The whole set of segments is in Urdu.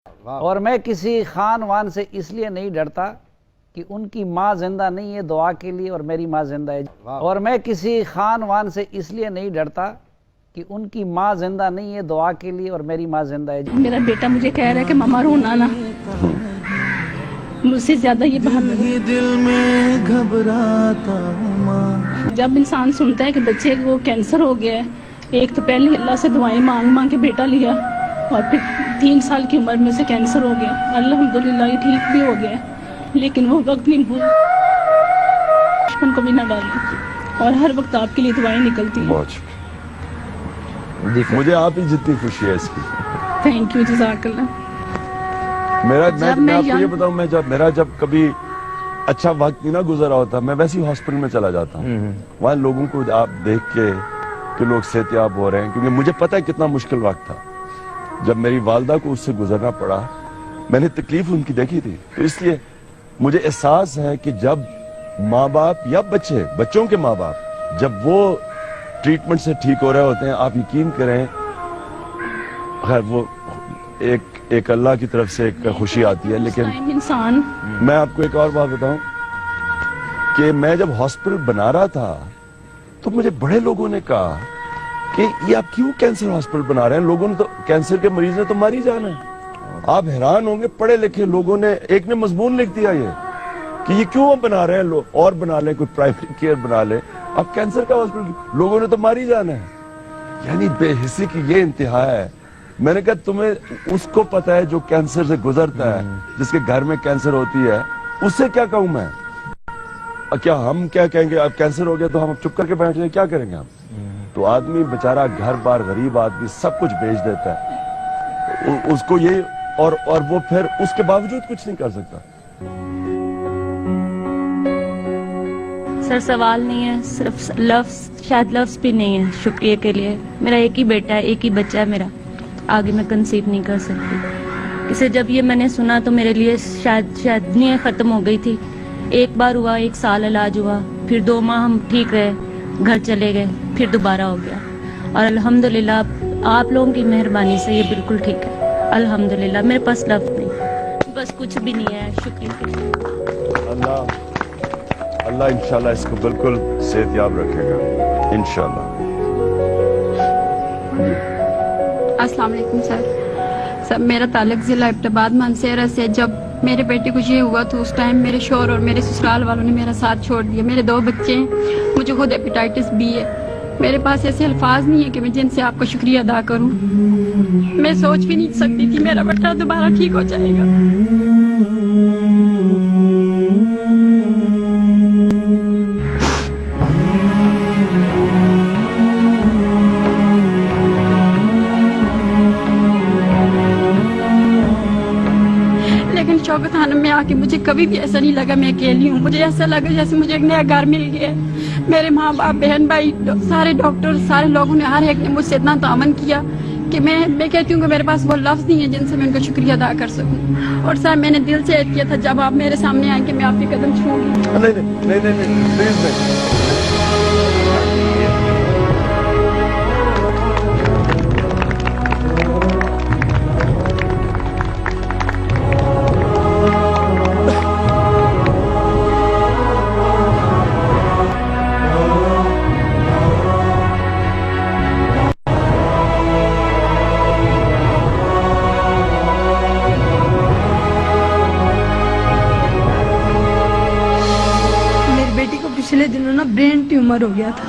اور میں کسی خانوان سے اس لیے نہیں ڈرتا کہ ان کی ماں زندہ نہیں ہے دعا کے لیے اور میری ماں زندہ ہے، اور میں کسی خانوان سے اس لیے نہیں ڈرتا کہ ان کی ماں زندہ نہیں ہے دعا کے لیے اور میری ماں زندہ ہے۔ میرا بیٹا مجھے کہہ رہا ہے کہ ماما رونا نا، مجھ سے زیادہ یہ بہانا دل میں گھبراتا ماں۔ جب انسان سنتا ہے کہ بچے کو کینسر ہو گیا ہے، ایک تو پہلے اللہ سے دعائیں مانگ مانگ کے بیٹا لیا اور پھر 3 سال کی عمر میں سے کینسر ہو گیا، الحمدللہ یہ ٹھیک بھی ہو گیا، لیکن وہ وقت نہیں بھول ان کو بھی نہ ڈالیں، اور ہر وقت آپ کے لیے دعائیں نکلتی ہیں۔ مجھے آپ ہی جتنی خوشی ہے اس کی۔ تھینک یو، جزاک اللہ۔ میں میں آپ کو یہ بتاؤں، میرا جب کبھی اچھا وقت نہیں نہ گزرا ہوتا، میں ویسے ہی ہاسپٹل میں چلا جاتا ہوں، وہاں لوگوں کو آپ دیکھ کے کہ لوگ صحت یاب ہو رہے ہیں، کیونکہ مجھے پتا ہے کتنا مشکل وقت تھا جب میری والدہ کو اس سے گزرنا پڑا، میں نے تکلیف ان کی دیکھی تھی، تو اس لیے مجھے احساس ہے کہ جب ماں باپ یا بچوں کے ماں باپ جب وہ ٹریٹمنٹ سے ٹھیک ہو رہے ہوتے ہیں، آپ یقین کریں خیر وہ ایک اللہ کی طرف سے ایک خوشی آتی ہے۔ لیکن انسان میں آپ کو ایک اور بات بتاؤں کہ میں جب ہاسپٹل بنا رہا تھا تو مجھے بڑے لوگوں نے کہا کہ یہ آپ کیوں کینسر ہاسپٹل بنا رہے ہیں، لوگوں نے تو کینسر کے مریض نے تو مر ہی جانا ہے۔ آپ حیران ہوں گے، پڑھے لکھے لوگوں نے ایک نے مضمون لکھ دیا یہ کہ یہ کیوں بنا رہے ہیں، لوگ اور بنا لیں، کوئی پرائیویٹ کیئر بنا لیں، اب کینسر کا ہاسپٹل لوگوں نے تو مر ہی جانا ہے۔ یعنی بے حسی کی یہ انتہا ہے۔ میں نے کہا تمہیں اس کو پتا ہے جو کینسر سے گزرتا ہے، جس کے گھر میں کینسر ہوتی ہے، اس سے کیا کہوں میں؟ کیا ہم کیا کہیں گے اب کینسر ہو گیا تو ہم چپ کر کے بیٹھ جائیں، کیا کریں گے ہم؟ تو آدمی بیچارہ گھر بار غریب آدمی سب کچھ بیچ دیتا ہے اس کو یہ، اور وہ پھر اس کے باوجود کچھ نہیں کر سکتا۔ سر سوال نہیں ہے، صرف لفظ، شاید لفظ بھی نہیں ہے شکریہ کے لیے۔ میرا ایک ہی بیٹا ہے، ایک ہی بچہ ہے میرا، آگے میں کنسیو نہیں کر سکتی۔ اسے جب یہ میں نے سنا تو میرے لیے شاید دنیا ختم ہو گئی تھی۔ ایک بار ہوا، 1 سال علاج ہوا، پھر 2 ماہ ہم ٹھیک رہے، گھر چلے گئے، پھر دوبارہ ہو گیا، اور الحمدللہ آپ لوگوں کی مہربانی سے یہ بالکل ٹھیک ہے، الحمدللہ۔ میرے پاس لفظ نہیں، بس کچھ بھی نہیں ہے، شکریہ کے لیے۔ اللہ انشاءاللہ اس کو بالکل صحت یاب رکھے گا انشاءاللہ۔ السلام علیکم سر، میرا تعلق ضلع ابتباد مانسہرہ سے۔ جب میرے بیٹے کو یہ ہوا تو اس ٹائم میرے شوہر اور میرے سسرال والوں نے میرا ساتھ چھوڑ دیا۔ میرے 2 بچے ہیں، مجھے خود ہیپیٹائٹس بی ہے، میرے پاس ایسے الفاظ نہیں ہے کہ میں جن سے آپ کا شکریہ ادا کروں۔ میں سوچ بھی نہیں سکتی کہ میرا بیٹا دوبارہ ٹھیک ہو جائے گا۔ شوکت خانم میں آ کے مجھے کبھی بھی ایسا نہیں لگا میں اکیلی ہوں، مجھے ایسا لگا جیسے مجھے ایک نیا گھر مل گیا ہے۔ میرے ماں باپ، بہن بھائی، سارے ڈاکٹر، سارے لوگوں نے، ہر ایک نے مجھ سے اتنا تعاون کیا کہ میں کہتی ہوں کہ میرے پاس وہ لفظ نہیں ہے جن سے میں ان کا شکریہ ادا کر سکوں۔ اور سر میں نے دل سے عہد کیا تھا جب آپ میرے سامنے آئیں کہ میں آپ کے قدم چھوؤں گی۔ نہیں پلیز نہیں۔ پچھلے دنوں نا برین ٹیومر ہو گیا تھا،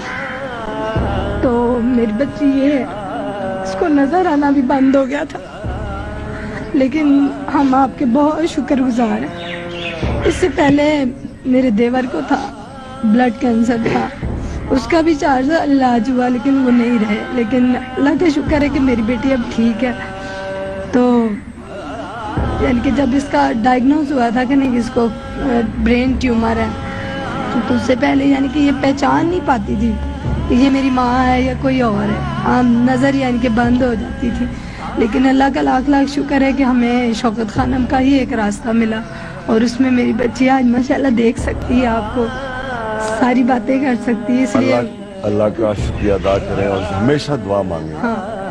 تو میری بچی یہ ہے، اس کو نظر آنا بھی بند ہو گیا تھا، لیکن ہم آپ کے بہت شکر گزار ہیں۔ اس سے پہلے میرے دیور کو تھا، بلڈ کینسر تھا، اس کا بھی 4 سال علاج ہوا لیکن وہ نہیں رہے، لیکن اللہ کا شکر ہے کہ میری بیٹی اب ٹھیک ہے۔ تو یعنی کہ جب اس کا ڈائگنوز ہوا تھا کہ نہیں اس کو برین ٹیومر ہے، تو اس سے پہلے یعنی کہ یہ پہچان نہیں پاتی تھی کہ یہ میری ماں ہے یا کوئی اور ہے، عام نظر یعنی کہ بند ہو جاتی تھی، لیکن اللہ کا لاکھ لاکھ شکر ہے کہ ہمیں شوکت خانم کا ہی ایک راستہ ملا، اور اس میں میری بچی آج ماشاءاللہ دیکھ سکتی ہے آپ کو، ساری باتیں کر سکتی ہے، اس لیے اللہ کا شکریہ ادا کریں اور ہمیشہ دعا مانگیں۔ ہاں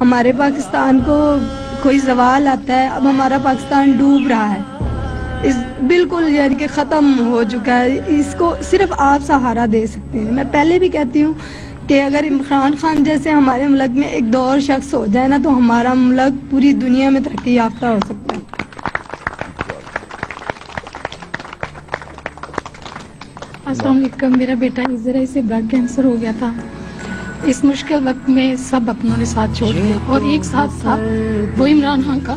ہمارے پاکستان کو کوئی زوال آتا ہے، اب ہمارا پاکستان ڈوب رہا ہے، بالکل یعنی کہ ختم ہو چکا ہے، اس کو صرف آپ سہارا دے سکتے ہیں۔ میں پہلے بھی کہتی ہوں کہ اگر عمران خان جیسے ہمارے ملک میں ایک دور شخص ہو جائے نا، تو ہمارا ملک پوری دنیا میں ترقی یافتہ ہو سکتا ہے۔ السلام علیکم، میرا بیٹا ذرا سے بلڈ کینسر ہو گیا تھا۔ اس مشکل وقت میں سب اپنوں نے ساتھ چھوڑ دیا، اور ایک ساتھ تھا وہ عمران خان کا۔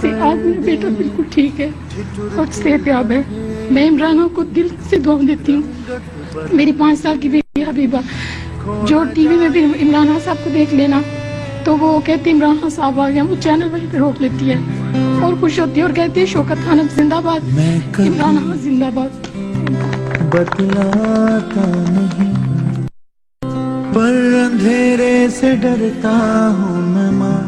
سے آج میرا بیٹا بالکل ٹھیک ہے اور صحت یاب ہے۔ میں عمران خان کو دل سے دعا دیتی ہوں۔ میری 5 سال کی بیٹی حبیبہ جو ٹی وی میں بھی عمران خان صاحب کو دیکھ لینا تو وہ کہتی ہے عمران خان صاحب آ گیا، وہ چینل وہیں پہ روک لیتی ہے اور خوش ہوتی ہے اور کہتی ہے شوکت خان اب زندہ باد، عمران خان زندہ باد۔ بتلاتا نہیں پر اندھیرے سے ڈرتا ہوں میں ماں،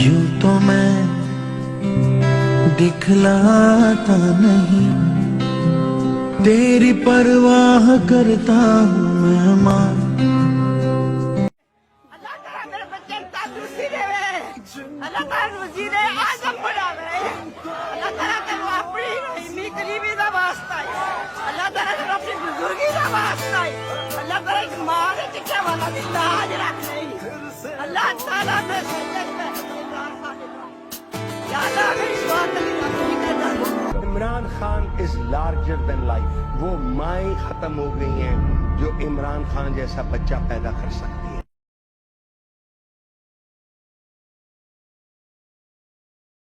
یوں تو میں دکھلاتا نہیں، تیری پرواہ کرتا ہوں میں ماں۔ اللہ تعالیٰ میرے بچے کو تندرستی دے، اللہ تعالیٰ وزیر اعظم بناوے، اللہ تعالیٰ تینوں اپنی رحیمی قریبی دا واسطہ ہے، اللہ تعالیٰ تینوں اپنی بزرگی دا واسطہ ہے، اللہ تعالیٰ ایک ماں نے چکے والا بھی لاج رکھ نہیں، اللہ تعالیٰ میں سجدے میں یا اللہ میری بات نہیں کرتا۔ Imran Khan is larger then life, وہ مائیں ختم ہو گئی ہیں جو عمران خان جیسا بچہ پیدا کر سکتی ہے۔